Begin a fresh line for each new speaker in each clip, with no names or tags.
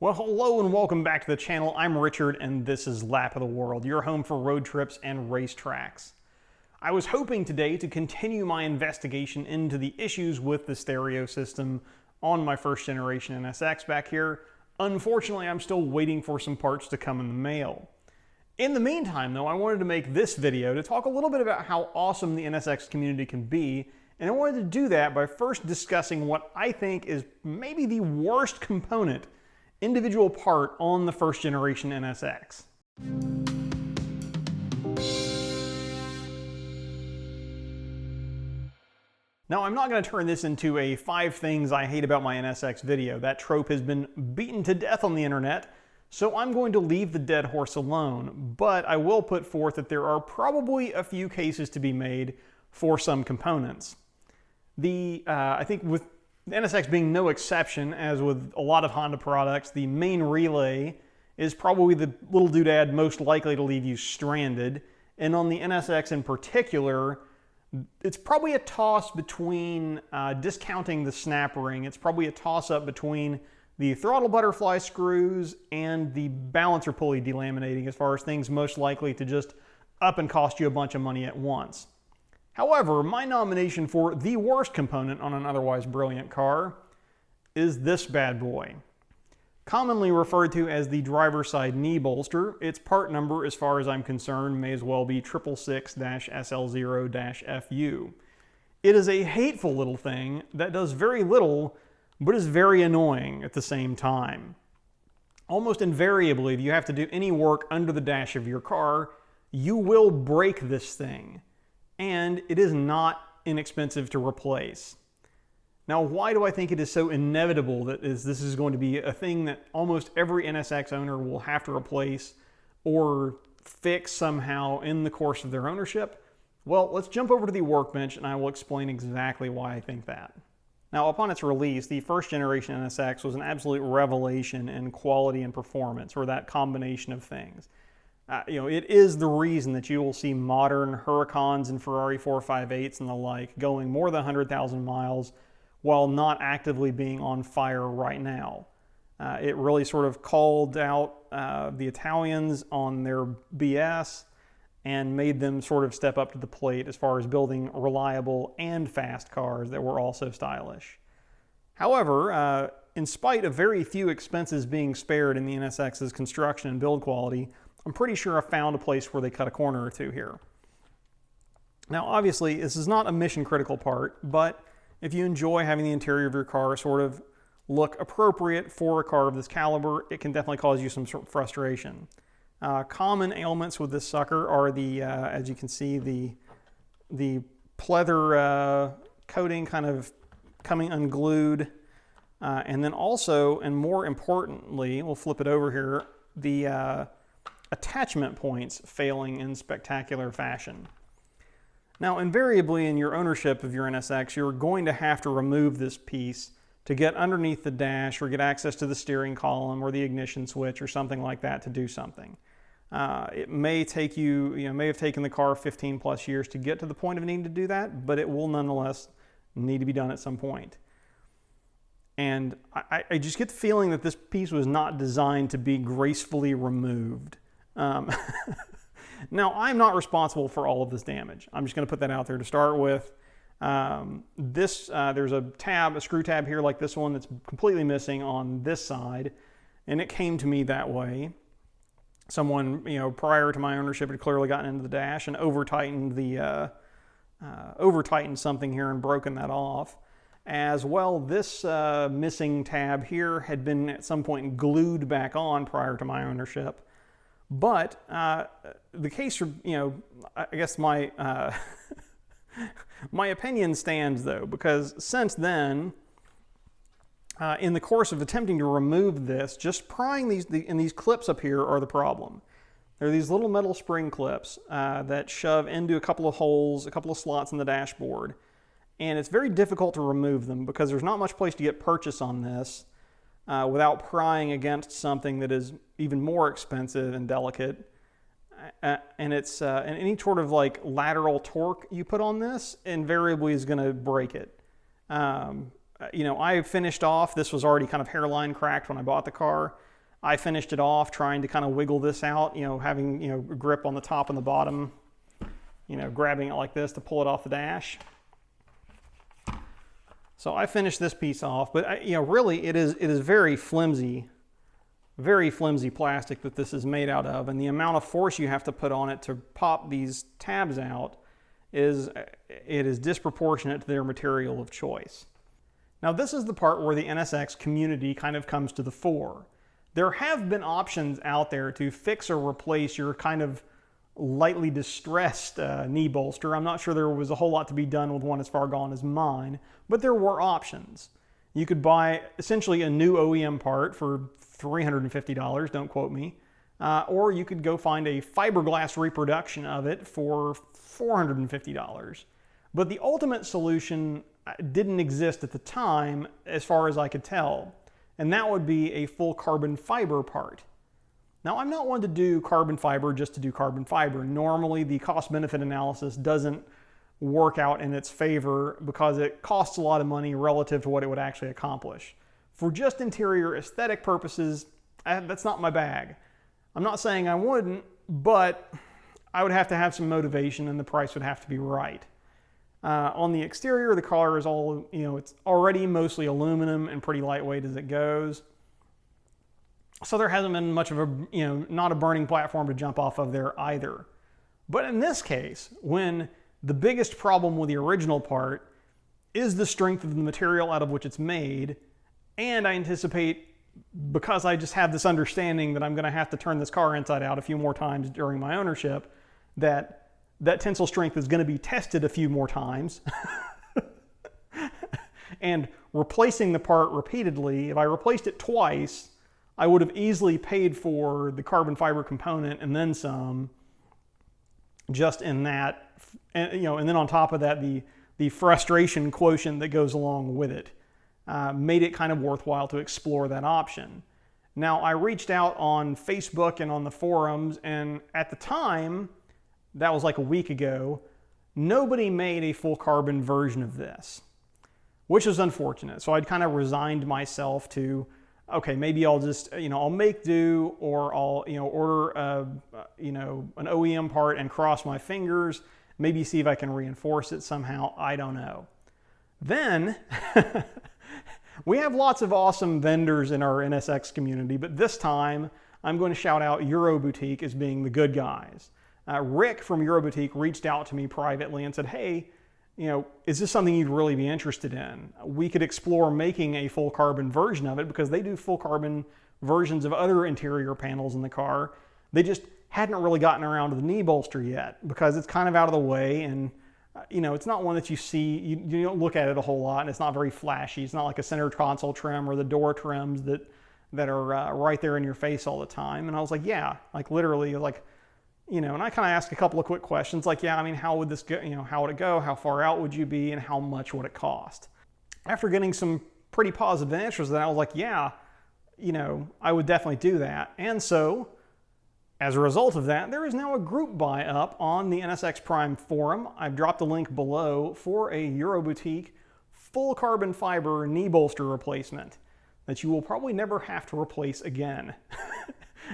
Well, hello and welcome back to the channel. I'm Richard and this is Lap of the World, your home for road trips and racetracks. I was hoping today to continue my investigation into the issues with the stereo system on my first generation NSX back here. Unfortunately, I'm still waiting for some parts to come in the mail. In the meantime, though, I wanted to make this video to talk a little bit about how awesome the NSX community can be, and I wanted to do that by first discussing what I think is maybe the worst component individual part on the first generation NSX. Now, I'm not going to turn this into a 5 things I hate about my NSX video. That trope has been beaten to death on the internet, so I'm going to leave the dead horse alone, but I will put forth that there are probably a few cases to be made for some components. I think with the NSX being no exception, as with a lot of Honda products, the main relay is probably the little doodad most likely to leave you stranded. And on the NSX in particular, it's probably a toss between discounting the snap ring. It's probably a toss-up between the throttle butterfly screws and the balancer pulley delaminating as far as things most likely to just up and cost you a bunch of money at once. However, my nomination for the worst component on an otherwise brilliant car is this bad boy. Commonly referred to as the driver's side knee bolster, its part number, as far as I'm concerned, may as well be 666-SL0-FU. It is a hateful little thing that does very little, but is very annoying at the same time. Almost invariably, if you have to do any work under the dash of your car, you will break this thing. And it is not inexpensive to replace. Now, why do I think it is so inevitable that this is going to be a thing that almost every NSX owner will have to replace or fix somehow in the course of their ownership? Well, let's jump over to the workbench and I will explain exactly why I think that. Now, upon its release, the first generation NSX was an absolute revelation in quality and performance, or that combination of things. It is the reason that you will see modern Huracans and Ferrari 458s and the like going more than 100,000 miles while not actively being on fire right now. It really sort of called out the Italians on their BS and made them sort of step up to the plate as far as building reliable and fast cars that were also stylish. However, in spite of very few expenses being spared in the NSX's construction and build quality, I'm pretty sure I found a place where they cut a corner or two here. Now, obviously, this is not a mission critical part, but if you enjoy having the interior of your car sort of look appropriate for a car of this caliber, it can definitely cause you some sort of frustration. Common ailments with this sucker are as you can see, the pleather coating kind of coming unglued, and then also, and more importantly, we'll flip it over here, the attachment points failing in spectacular fashion. Now, invariably in your ownership of your NSX, you're going to have to remove this piece to get underneath the dash or get access to the steering column or the ignition switch or something like that to do something. It may take may have taken the car 15 plus years to get to the point of needing to do that, but it will nonetheless need to be done at some point. And I just get the feeling that this piece was not designed to be gracefully removed. Now, I'm not responsible for all of this damage. I'm just going to put that out there to start with. There's a screw tab here like this one that's completely missing on this side, and it came to me that way. Someone, prior to my ownership had clearly gotten into the dash and over-tightened something here and broken that off. As well, this missing tab here had been at some point glued back on prior to my ownership. But the case, I guess my my opinion stands though, because since then, in the course of attempting to remove this, just prying these clips up here are the problem. They're these little metal spring clips that shove into a couple of holes, a couple of slots in the dashboard, and it's very difficult to remove them because there's not much place to get purchase on this. Without prying against something that is even more expensive and delicate. And any sort of like lateral torque you put on this invariably is going to break it. I finished off, this was already kind of hairline cracked when I bought the car. I finished it off trying to kind of wiggle this out, having, a grip on the top and the bottom, grabbing it like this to pull it off the dash. So I finished this piece off, but really it is very flimsy plastic that this is made out of, and the amount of force you have to put on it to pop these tabs out is disproportionate to their material of choice. Now this is the part where the NSX community kind of comes to the fore. There have been options out there to fix or replace your kind of lightly distressed knee bolster. I'm not sure there was a whole lot to be done with one as far gone as mine, but there were options. You could buy essentially a new OEM part for $350, don't quote me, or you could go find a fiberglass reproduction of it for $450. But the ultimate solution didn't exist at the time, as far as I could tell, and that would be a full carbon fiber part. Now, I'm not one to do carbon fiber just to do carbon fiber. Normally, the cost-benefit analysis doesn't work out in its favor because it costs a lot of money relative to what it would actually accomplish. For just interior aesthetic purposes, that's not my bag. I'm not saying I wouldn't, but I would have to have some motivation and the price would have to be right. On the exterior, the car is all, it's already mostly aluminum and pretty lightweight as it goes. So there hasn't been much of a, not a burning platform to jump off of there either. But in this case, when the biggest problem with the original part is the strength of the material out of which it's made, and I anticipate, because I just have this understanding that I'm going to have to turn this car inside out a few more times during my ownership, that tensile strength is going to be tested a few more times. And replacing the part repeatedly, if I replaced it twice, I would have easily paid for the carbon fiber component and then some, just in that, and then on top of that, the frustration quotient that goes along with it made it kind of worthwhile to explore that option. Now, I reached out on Facebook and on the forums, and at the time, that was like a week ago, nobody made a full carbon version of this, which was unfortunate. So I'd kind of resigned myself to, okay, maybe I'll just, I'll make do, or I'll, order an OEM part and cross my fingers, maybe see if I can reinforce it somehow. I don't know. Then we have lots of awesome vendors in our NSX community, but this time I'm going to shout out Euroboutique as being the good guys. Rick from Euroboutique reached out to me privately and said, hey, is this something you'd really be interested in? We could explore making a full carbon version of it, because they do full carbon versions of other interior panels in the car. They just hadn't really gotten around to the knee bolster yet because it's kind of out of the way, and it's not one that you see, you don't look at it a whole lot, and it's not very flashy. It's not like a center console trim or the door trims that are right there in your face all the time. And I was like, yeah, like literally, like, and I kind of asked a couple of quick questions like, yeah, I mean, how would this go? How would it go? How far out would you be? And how much would it cost? After getting some pretty positive answers to that, I was like, yeah, I would definitely do that. And so, as a result of that, there is now a group buy up on the NSX Prime forum. I've dropped a link below for a Euroboutique full carbon fiber knee bolster replacement that you will probably never have to replace again.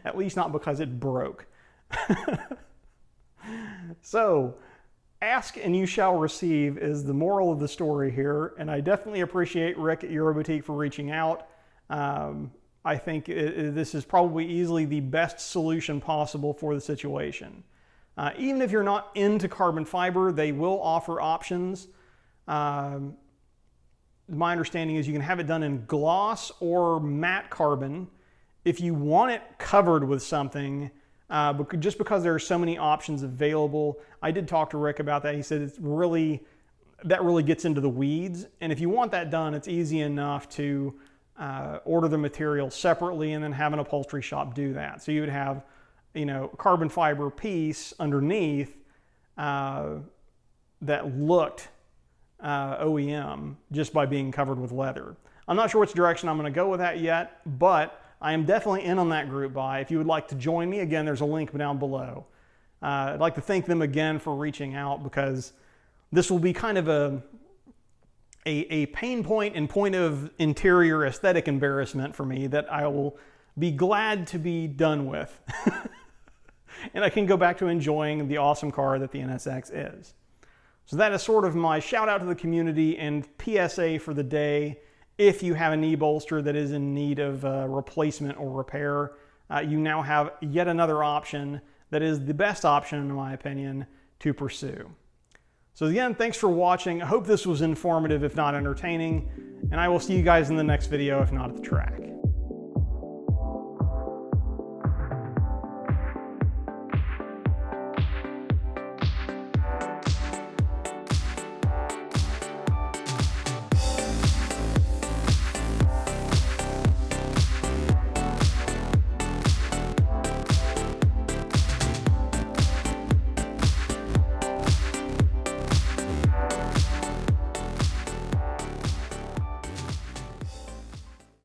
At least not because it broke. So, ask and you shall receive is the moral of the story here, and I definitely appreciate Rick at Euroboutique for reaching out. I think this is probably easily the best solution possible for the situation. Even if you're not into carbon fiber, they will offer options. My understanding is you can have it done in gloss or matte carbon. If you want it covered with something, just because there are so many options available. I did talk to Rick about that. He said that really gets into the weeds. And if you want that done, it's easy enough to order the material separately and then have an upholstery shop do that. So you would have, a carbon fiber piece underneath that looked OEM just by being covered with leather. I'm not sure which direction I'm going to go with that yet, but I am definitely in on that group buy. If you would like to join me, again, there's a link down below. I'd like to thank them again for reaching out, because this will be kind of a pain point and point of interior aesthetic embarrassment for me that I will be glad to be done with. And I can go back to enjoying the awesome car that the NSX is. So that is sort of my shout out to the community and PSA for the day. If you have a knee bolster that is in need of replacement or repair, you now have yet another option that is the best option, in my opinion, to pursue. So again, thanks for watching. I hope this was informative, if not entertaining, and I will see you guys in the next video, if not at the track.